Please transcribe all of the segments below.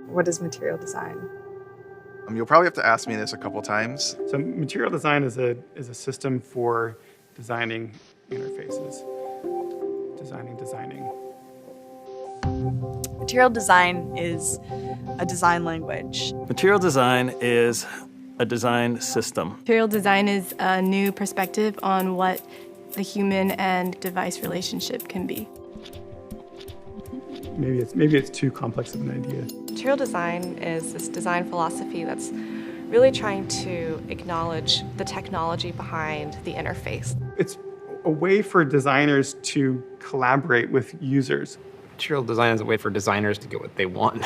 What is material design? You'll probably have to ask me this a couple times. So material design is a system for designing interfaces. Designing. Material design is a design language. Material design is a design system. Material design is a new perspective on what the human and device relationship can be. Maybe it's too complex of an idea. Material design is this design philosophy that's really trying to acknowledge the technology behind the interface. It's a way for designers to collaborate with users. Material design is a way for designers to get what they want.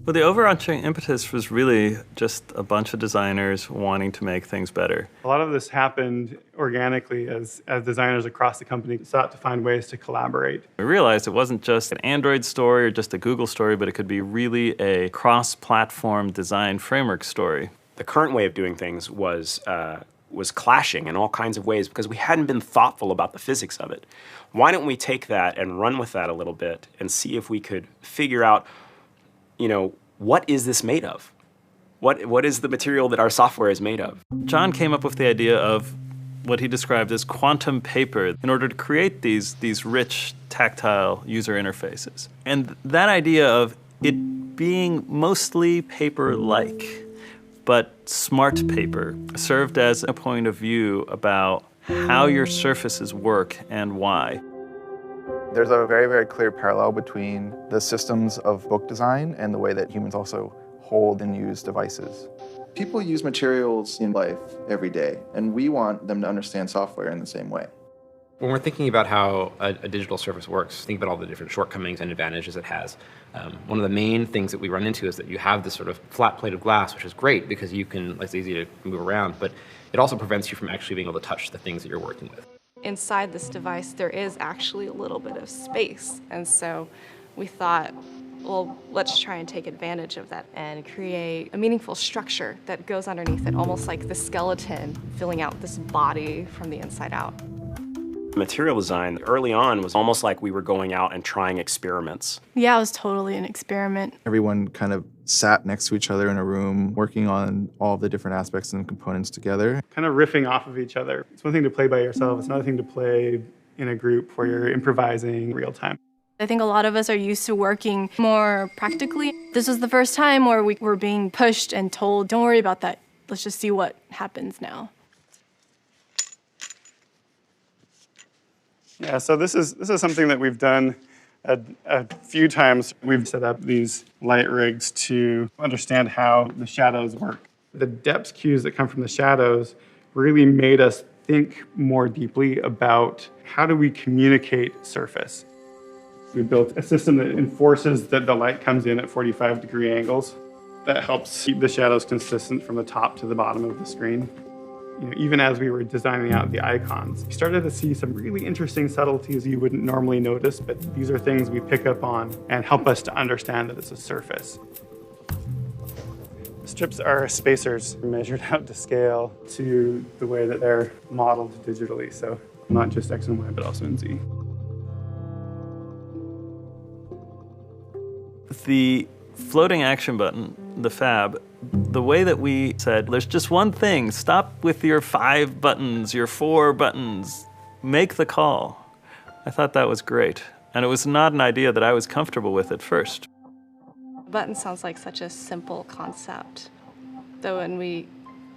Well, the overarching impetus was really just a bunch of designers wanting to make things better. A lot of this happened organically as designers across the company sought to find ways to collaborate. We realized it wasn't just an Android story or just a Google story, but it could be really a cross-platform design framework story. The current way of doing things was clashing in all kinds of ways because we hadn't been thoughtful about the physics of it. Why don't we take that and run with that a little bit and see if we could figure out, what is this made of? What is the material that our software is made of? John came up with the idea of what he described as quantum paper in order to create these rich, tactile user interfaces. And that idea of it being mostly paper-like, but smart paper, served as a point of view about how your surfaces work and why. There's a very, very clear parallel between the systems of book design and the way that humans also hold and use devices. People use materials in life every day, and we want them to understand software in the same way. When we're thinking about how a digital surface works, think about all the different shortcomings and advantages it has. One of the main things that we run into is that you have this sort of flat plate of glass, which is great because it's easy to move around, but it also prevents you from actually being able to touch the things that you're working with. Inside this device, there is actually a little bit of space. And so we thought, well, let's try and take advantage of that and create a meaningful structure that goes underneath it, almost like the skeleton filling out this body from the inside out. Material design early on was almost like we were going out and trying experiments. Yeah, it was totally an experiment. Everyone kind of sat next to each other in a room, working on all the different aspects and components together. Kind of riffing off of each other. It's one thing to play by yourself, it's another thing to play in a group where you're improvising real time. I think a lot of us are used to working more practically. This was the first time where we were being pushed and told, don't worry about that, let's just see what happens now. Yeah, so this is something that we've done a few times. We've set up these light rigs to understand how the shadows work. The depth cues that come from the shadows really made us think more deeply about how do we communicate surface. We built a system that enforces that the light comes in at 45-degree angles. That helps keep the shadows consistent from the top to the bottom of the screen. Even as we were designing out the icons, we started to see some really interesting subtleties you wouldn't normally notice, but these are things we pick up on and help us to understand that it's a surface. The strips are spacers measured out to scale to the way that they're modeled digitally, so not just X and Y, but also in Z. The floating action button, the FAB, the way that we said, there's just one thing, stop with your 5 buttons, your 4 buttons, make the call. I thought that was great. And it was not an idea that I was comfortable with at first. A button sounds like such a simple concept, though when we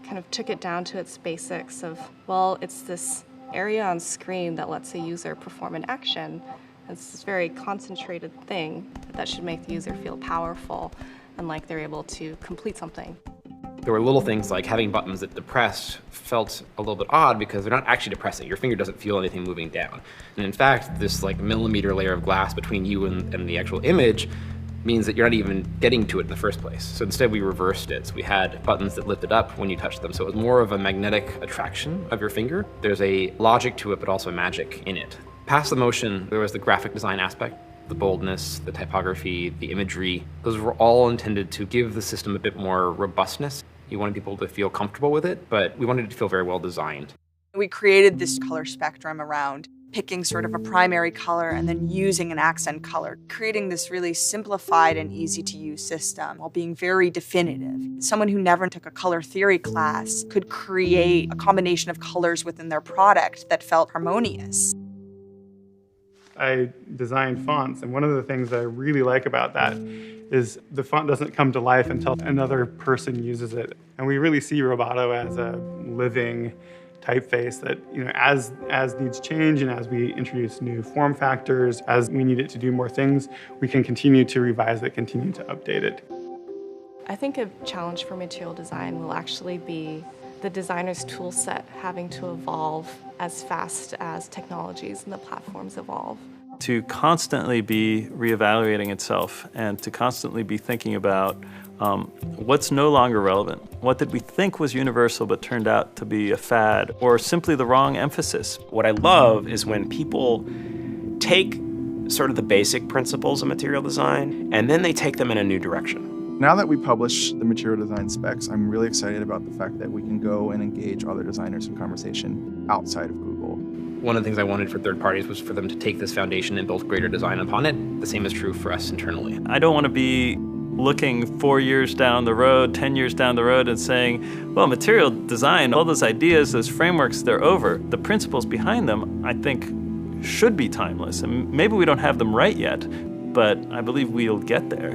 kind of took it down to its basics of, well, it's this area on screen that lets a user perform an action. It's this very concentrated thing that should make the user feel powerful and like they're able to complete something. There were little things like having buttons that depressed felt a little bit odd because they're not actually depressing. Your finger doesn't feel anything moving down. And in fact, this millimeter layer of glass between you and the actual image means that you're not even getting to it in the first place. So instead we reversed it. So we had buttons that lifted up when you touched them. So it was more of a magnetic attraction of your finger. There's a logic to it, but also a magic in it. Past the motion, there was the graphic design aspect. the boldness, the typography, the imagery. Those were all intended to give the system a bit more robustness. You wanted people to feel comfortable with it, but we wanted it to feel very well designed. We created this color spectrum around picking sort of a primary color and then using an accent color, creating this really simplified and easy to use system while being very definitive. Someone who never took a color theory class could create a combination of colors within their product that felt harmonious. I designed fonts, and one of the things that I really like about that is the font doesn't come to life until another person uses it. And we really see Roboto as a living typeface that, as needs change and as we introduce new form factors, as we need it to do more things, we can continue to revise it, continue to update it. I think a challenge for material design will actually be the designer's tool set having to evolve as fast as technologies and the platforms evolve. To constantly be reevaluating itself and to constantly be thinking about what's no longer relevant. What did we think was universal but turned out to be a fad or simply the wrong emphasis? What I love is when people take sort of the basic principles of material design and then they take them in a new direction. Now that we publish the material design specs, I'm really excited about the fact that we can go and engage other designers in conversation outside of Google. One of the things I wanted for third parties was for them to take this foundation and build greater design upon it. The same is true for us internally. I don't want to be looking 4 years down the road, 10 years down the road and saying, well, material design, all those ideas, those frameworks, they're over. The principles behind them, I think, should be timeless. And maybe we don't have them right yet, but I believe we'll get there.